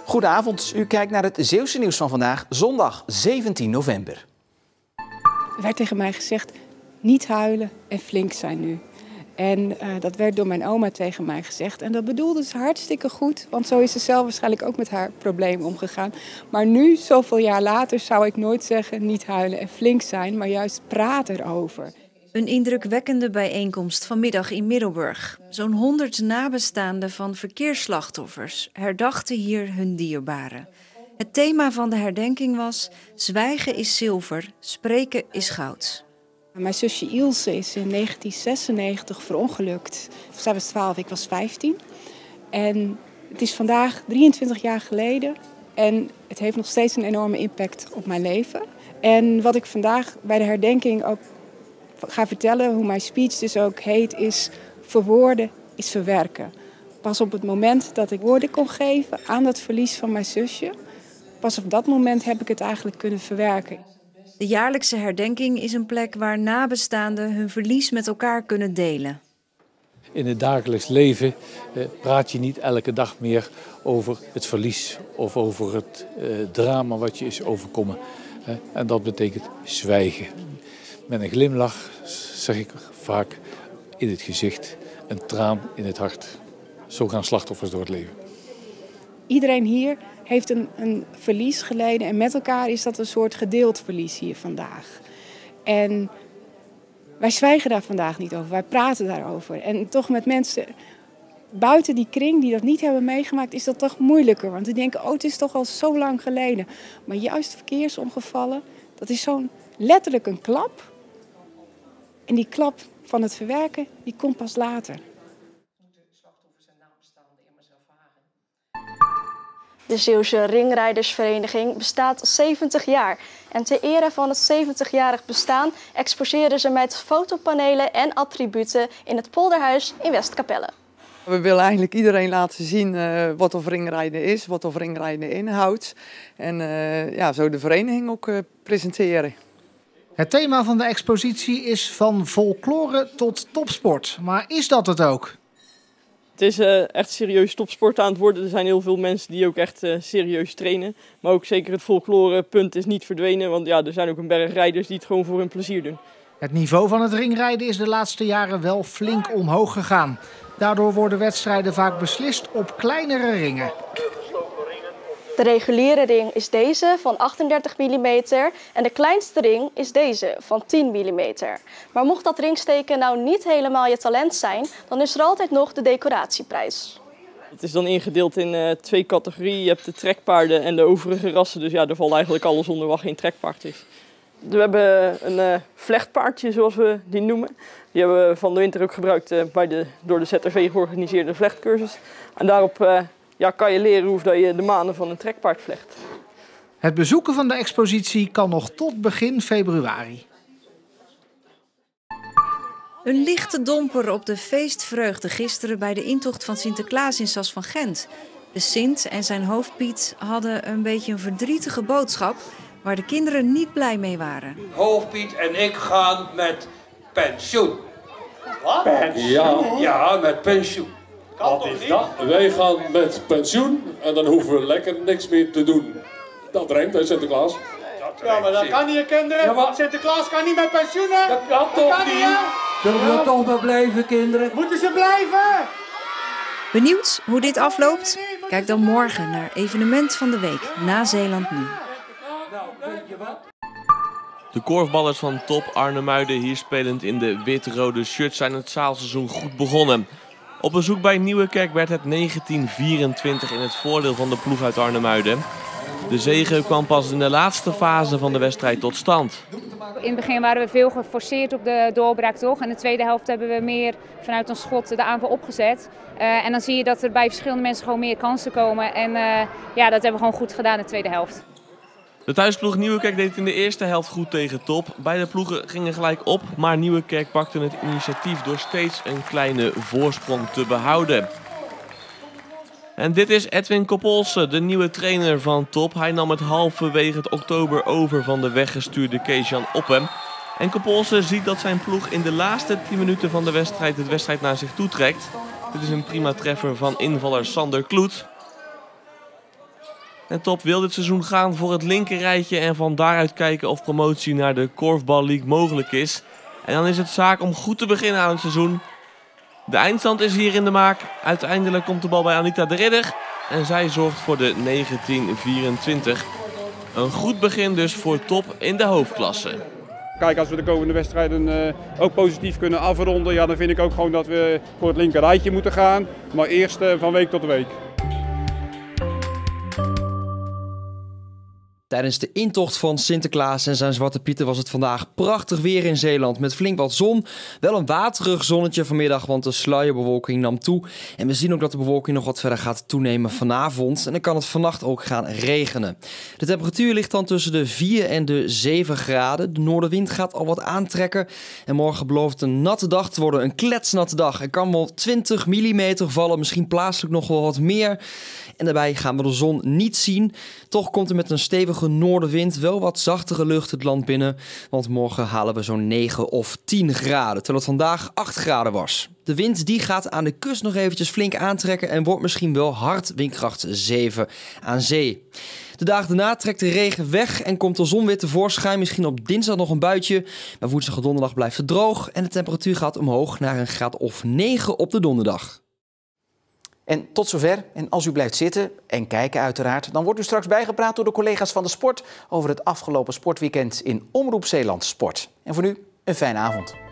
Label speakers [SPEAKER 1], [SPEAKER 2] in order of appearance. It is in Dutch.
[SPEAKER 1] Goedenavond, u kijkt naar het Zeeuwse nieuws van vandaag, zondag 17 november.
[SPEAKER 2] Er werd tegen mij gezegd, niet huilen en flink zijn nu. En dat werd door mijn oma tegen mij gezegd. En dat bedoelde ze hartstikke goed, want zo is ze zelf waarschijnlijk ook met haar probleem omgegaan. Maar nu, zoveel jaar later, zou ik nooit zeggen niet huilen en flink zijn, maar juist praten erover.
[SPEAKER 3] Een indrukwekkende bijeenkomst vanmiddag in Middelburg. Zo'n 100 nabestaanden van verkeersslachtoffers herdachten hier hun dierbaren. Het thema van de herdenking was: zwijgen is zilver, spreken is goud.
[SPEAKER 2] Mijn zusje Ilse is in 1996 verongelukt. Zij was 12, ik was 15. En het is vandaag 23 jaar geleden. En het heeft nog steeds een enorme impact op mijn leven. En wat ik vandaag bij de herdenking ook ga vertellen, hoe mijn speech dus ook heet, is verwoorden is verwerken. Pas op het moment dat ik woorden kon geven aan dat verlies van mijn zusje, pas op dat moment heb ik het eigenlijk kunnen verwerken.
[SPEAKER 3] De jaarlijkse herdenking is een plek waar nabestaanden hun verlies met elkaar kunnen delen.
[SPEAKER 4] In het dagelijks leven praat je niet elke dag meer over het verlies of over het drama wat je is overkomen. En dat betekent zwijgen. Met een glimlach zeg ik vaak in het gezicht, een traan in het hart. Zo gaan slachtoffers door het leven.
[SPEAKER 2] Iedereen hier heeft een verlies geleden en met elkaar is dat een soort gedeeld verlies hier vandaag. En wij zwijgen daar vandaag niet over, wij praten daarover. En toch met mensen buiten die kring die dat niet hebben meegemaakt, is dat toch moeilijker. Want die denken, oh, het is toch al zo lang geleden. Maar juist verkeersongevallen, dat is zo'n letterlijk een klap. En die klap van het verwerken, die komt pas later.
[SPEAKER 5] De Zeeuwse Ringrijdersvereniging bestaat 70 jaar. En ter ere van het 70-jarig bestaan exposeren ze met fotopanelen en attributen in het Polderhuis in Westkapelle.
[SPEAKER 6] We willen eigenlijk iedereen laten zien wat of ringrijden is, wat of ringrijden inhoudt. En ja, zo de vereniging ook presenteren.
[SPEAKER 7] Het thema van de expositie is van folklore tot topsport. Maar is dat het ook?
[SPEAKER 8] Het is echt serieus topsport aan het worden. Er zijn heel veel mensen die ook echt serieus trainen. Maar ook zeker het folklorepunt is niet verdwenen. Want ja, er zijn ook een berg rijders die het gewoon voor hun plezier doen.
[SPEAKER 7] Het niveau van het ringrijden is de laatste jaren wel flink omhoog gegaan. Daardoor worden wedstrijden vaak beslist op kleinere ringen.
[SPEAKER 5] De reguliere ring is deze van 38 mm en de kleinste ring is deze van 10 mm. Maar mocht dat ringsteken nou niet helemaal je talent zijn, dan is er altijd nog de decoratieprijs.
[SPEAKER 8] Het is dan ingedeeld in 2 categorieën. Je hebt de trekpaarden en de overige rassen. Dus ja, er valt eigenlijk alles onder wat geen trekpaard is. We hebben een vlechtpaardje, zoals we die noemen. Die hebben we van de winter ook gebruikt bij de door de ZRV georganiseerde vlechtcursus. En daarop kan je leren hoe je de manen van een trekpaard vlecht.
[SPEAKER 7] Het bezoeken van de expositie kan nog tot begin februari.
[SPEAKER 3] Een lichte domper op de feestvreugde gisteren bij de intocht van Sinterklaas in Sas van Gent. De Sint en zijn hoofdpiet hadden een beetje een verdrietige boodschap waar de kinderen niet blij mee waren.
[SPEAKER 9] Hoofdpiet en ik gaan met pensioen.
[SPEAKER 10] Wat?
[SPEAKER 9] Pensioen? Ja, met pensioen.
[SPEAKER 10] Wat is dat? Wij gaan met pensioen en dan hoeven we lekker niks meer te doen. Dat rijmt, hè, Sinterklaas?
[SPEAKER 9] Ja, maar dat kan niet, kinderen. Ja, maar Sinterklaas kan niet met pensioen, hè? Dat kan toch niet?
[SPEAKER 11] Zullen we toch maar blijven, kinderen?
[SPEAKER 9] Moeten ze blijven?
[SPEAKER 3] Benieuwd hoe dit afloopt? Kijk dan morgen naar Evenement van de Week na Zeeland Nu.
[SPEAKER 12] De korfballers van Top Arnhemuiden, hier spelend in de wit-rode shirts, zijn het zaalseizoen goed begonnen. Op bezoek bij Nieuwekerk werd het 1924 in het voordeel van de ploeg uit Arnhemuiden. De zege kwam pas in de laatste fase van de wedstrijd tot stand.
[SPEAKER 13] In het begin waren we veel geforceerd op de doorbraak, toch? En de tweede helft hebben we meer vanuit ons schot de aanval opgezet. En dan zie je dat er bij verschillende mensen gewoon meer kansen komen. En ja, dat hebben we gewoon goed gedaan in de tweede helft.
[SPEAKER 12] De thuisploeg Nieuwekerk deed het in de eerste helft goed tegen Top. Beide ploegen gingen gelijk op, maar Nieuwekerk pakte het initiatief door steeds een kleine voorsprong te behouden. En dit is Edwin Kopolse, de nieuwe trainer van Top. Hij nam het halverwege het oktober over van de weggestuurde Kees-Jan Oppem. En Kopolse ziet dat zijn ploeg in de laatste 10 minuten van de wedstrijd naar zich toe trekt. Dit is een prima treffer van invaller Sander Kloet. En Top wil dit seizoen gaan voor het linkerrijtje en van daaruit kijken of promotie naar de Korfbal League mogelijk is. En dan is het zaak om goed te beginnen aan het seizoen. De eindstand is hier in de maak. Uiteindelijk komt de bal bij Anita de Ridder en zij zorgt voor de 19-24. Een goed begin dus voor Top in de hoofdklasse.
[SPEAKER 14] Kijk, als we de komende wedstrijden ook positief kunnen afronden, ja, dan vind ik ook gewoon dat we voor het linker rijtje moeten gaan. Maar eerst van week tot week.
[SPEAKER 15] Tijdens de intocht van Sinterklaas en zijn Zwarte Pieten was het vandaag prachtig weer in Zeeland met flink wat zon. Wel een waterig zonnetje vanmiddag, want de sluierbewolking nam toe. En we zien ook dat de bewolking nog wat verder gaat toenemen vanavond. En dan kan het vannacht ook gaan regenen. De temperatuur ligt dan tussen de 4 en de 7 graden. De noordenwind gaat al wat aantrekken. En morgen belooft een natte dag te worden, een kletsnatte dag. Er kan wel 20 mm vallen, misschien plaatselijk nog wel wat meer. En daarbij gaan we de zon niet zien. Toch komt er met een stevige noordenwind wel wat zachtere lucht het land binnen. Want morgen halen we zo'n 9 of 10 graden, terwijl het vandaag 8 graden was. De wind die gaat aan de kust nog eventjes flink aantrekken en wordt misschien wel hard, windkracht 7 aan zee. De dagen daarna trekt de regen weg en komt de zon weer tevoorschijn. Misschien op dinsdag nog een buitje, maar woensdag en donderdag blijft het droog. En de temperatuur gaat omhoog naar een graad of 9 op de donderdag.
[SPEAKER 1] En tot zover. En als u blijft zitten en kijken uiteraard, dan wordt u straks bijgepraat door de collega's van de sport over het afgelopen sportweekend in Omroep Zeeland Sport. En voor nu een fijne avond.